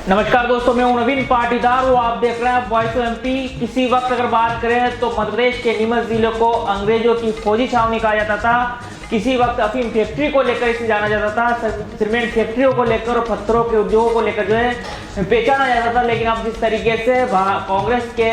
नमस्कार दोस्तों, मैं हूं नवीन पाटीदार और आप देख रहे हैं वॉइस ऑफ एमपी। किसी वक्त अगर बात करें तो मध्य प्रदेश के नीमच जिले को अंग्रेजों की फौजी छावनी कहा जाता था। किसी वक्त अफीम फैक्ट्री को लेकर इसे जाना जाता था, सीमेंट फैक्ट्रियों को लेकर और पत्थरों के उद्योगों को लेकर जो है पहचाना जाता था। लेकिन अब जिस तरीके से कांग्रेस के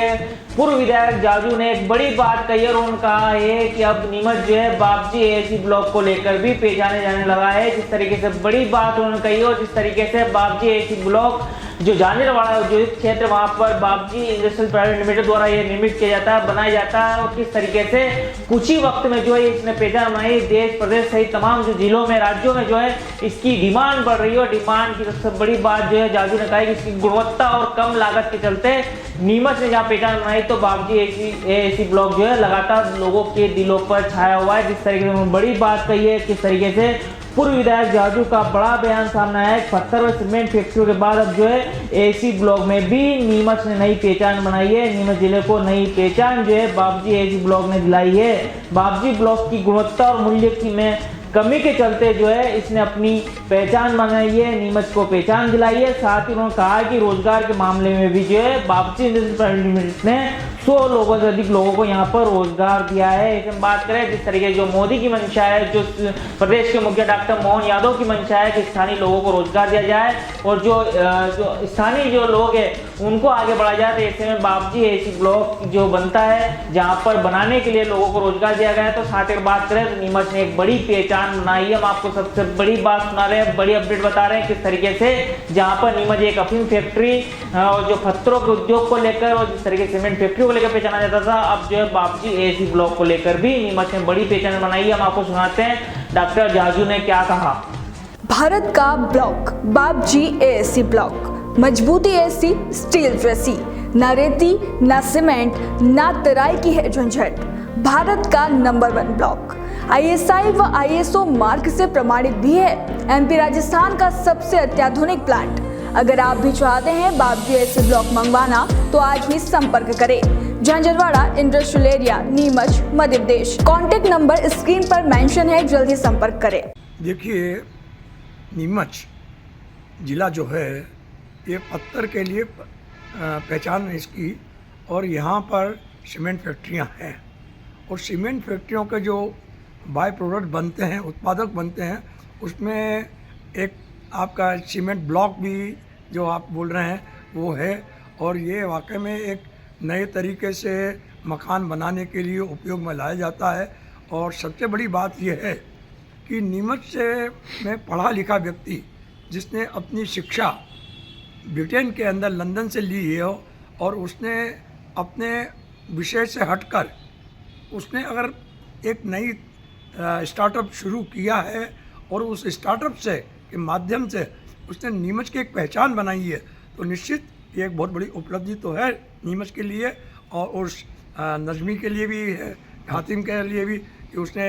पूर्व विधायक जाजू ने एक बड़ी बात कही और उन्होंने कहा है कि अब नीमच जो है बापजी एसी ब्लॉक को लेकर भी पहचाने जाने लगा है। जिस तरीके से बड़ी बात उन्होंने कही और जिस तरीके से बापजी एसी ब्लॉक जो जाने वाला जो क्षेत्र वहां पर बापजी इंडस्ट्रियल प्राइवेट लिमिटेड द्वारा ये निर्मित किया जाता है, बनाया जाता है और किस तरीके से कुछ ही वक्त में जो है इसने पहचान बनाई। देश प्रदेश सहित तमाम जो जिलों में राज्यों में जो है इसकी डिमांड बढ़ रही है और डिमांड की सबसे बड़ी बात जो है जाजू ने कहा है कि इसकी गुणवत्ता और कम लागत के चलते नीमच ने जहाँ पहचान बनाई तो बापजी एसी ब्लॉक जो है लगातार लोगों के दिलों पर छाया हुआ है। जिस तरीके से उन्होंने बड़ी बात कही है, किस तरीके से पूर्व विधायक जाजू का बड़ा बयान सामने आया है। पत्थर व सीमेंट फैक्ट्रियों के बाद अब जो है एसी ब्लॉक में भी नीमच ने नई पहचान बनाई है। नीमच जिले को नई पहचान जो है बापजी एसी ब्लॉक ने दिलाई है। बापजी ब्लॉक की गुणवत्ता और मूल्य की में कमी के चलते जो है इसने अपनी पहचान बनाई है, नीमच को पहचान दिलाई है। साथ ही उन्होंने कहा कि रोजगार के मामले में भी जो है बापजी इंडस्ट्रियल प्राइवेट लिमिटेड ने 100 लोगों से अधिक लोगों को यहाँ पर रोजगार दिया है। इसमें बात करें जिस तरीके जो मोदी की मंशा है, जो प्रदेश के मुखिया डॉक्टर मोहन यादव की मंशा है कि स्थानीय लोगों को रोजगार दिया जाए और जो स्थानीय जो लोग हैं उनको आगे बढ़ाया जाए। तो ऐसे में बापजी एसी ब्लॉक जो बनता है जहाँ पर बनाने के लिए लोगों को रोजगार दिया गया है। तो साथ ही बात करें तो नीमच ने एक बड़ी पहचान बनाई है। हम आपको सबसे बड़ी बात सुना रहे हैं, बड़ी अपडेट बता रहे हैं किस तरीके से जहाँ पर नीमच एक अफीम फैक्ट्री और जो पत्थरों के उद्योग को लेकर और जिस तरीके सीमेंट फैक्ट्री को लेकर पहचाना जाता था, अब जो है बापजी एसी ब्लॉक को लेकर भी नीमच ने बड़ी पहचान बनाई है। हम आपको सुनाते हैं डॉक्टर जाजू ने क्या कहा। भारत का ब्लॉक बापजी एसी ब्लॉक, मजबूती ऐसी स्टील जैसी, न रेती न सीमेंट न तराई की है झंझट। भारत का नंबर 1 ब्लॉक ISI व ISO मार्क से प्रमाणित भी है। MP राजस्थान का सबसे अत्याधुनिक प्लांट। अगर आप भी चाहते हैं बापजी एसी ब्लॉक मंगवाना तो आज ही संपर्क करें। Jhanjharwada industrial area, Neemuch, Madhya Pradesh. Contact number screen पर मेंशन है, जल्दी संपर्क करें। देखिए, नीमच जिला जो है ये पत्थर के लिए पहचान है इसकी, और यहाँ पर सीमेंट फैक्ट्रियाँ हैं और सीमेंट फैक्ट्रियों के जो बाय प्रोडक्ट बनते हैं, उत्पादक बनते हैं, उसमें एक आपका सीमेंट ब्लॉक भी जो आप बोल रहे हैं वो है। और ये वाकई में एक नए तरीके से मकान बनाने के लिए उपयोग में लाया जाता है। और सबसे बड़ी बात यह है कि नीमच से में पढ़ा लिखा व्यक्ति जिसने अपनी शिक्षा ब्रिटेन के अंदर लंदन से ली है और उसने अपने विषय से हटकर उसने अगर एक नई स्टार्टअप शुरू किया है और उस स्टार्टअप से के माध्यम से उसने नीमच की एक पहचान बनाई है, तो निश्चित ये एक बहुत बड़ी उपलब्धि तो है नीमच के लिए और उस नजमी के लिए भी है, हातिम के लिए भी, कि उसने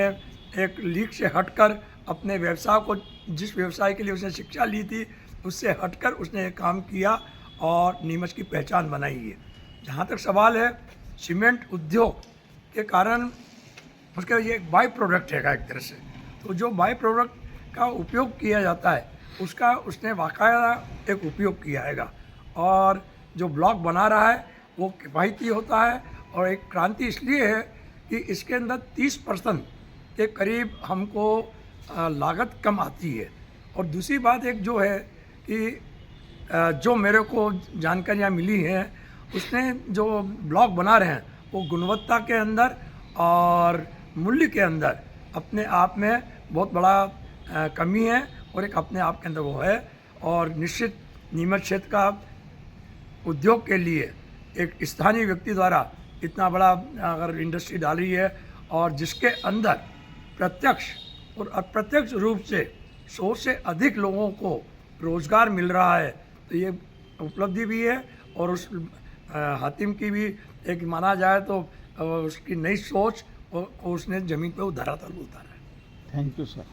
एक लीग से हटकर अपने व्यवसाय को, जिस व्यवसाय के लिए उसने शिक्षा ली थी उससे हटकर उसने एक काम किया और नीमच की पहचान बनाई है। जहाँ तक सवाल है सीमेंट उद्योग के कारण उसका ये एक बाई प्रोडक्ट है एक तरह से, तो जो बाई प्रोडक्ट का उपयोग किया जाता है उसका उसने वाकायदा एक उपयोग किया हैगा। और जो ब्लॉक बना रहा है वो किफ़ायती होता है और एक क्रांति इसलिए है कि इसके अंदर 30% के करीब हमको लागत कम आती है। और दूसरी बात एक जो है कि जो मेरे को जानकारियाँ मिली हैं उसने जो ब्लॉक बना रहे हैं वो गुणवत्ता के अंदर और मूल्य के अंदर अपने आप में बहुत बड़ा कमी है और एक अपने आप के अंदर वो है। और निश्चित नीमच क्षेत्र का उद्योग के लिए एक स्थानीय व्यक्ति द्वारा इतना बड़ा अगर इंडस्ट्री डाली है और जिसके अंदर प्रत्यक्ष और अप्रत्यक्ष रूप से 100 से अधिक लोगों को रोज़गार मिल रहा है, तो ये उपलब्धि भी है। और उस हातिम की भी एक माना जाए तो उसकी नई सोच को उसने ज़मीन पे धरातल उतारा है। Thank you sir.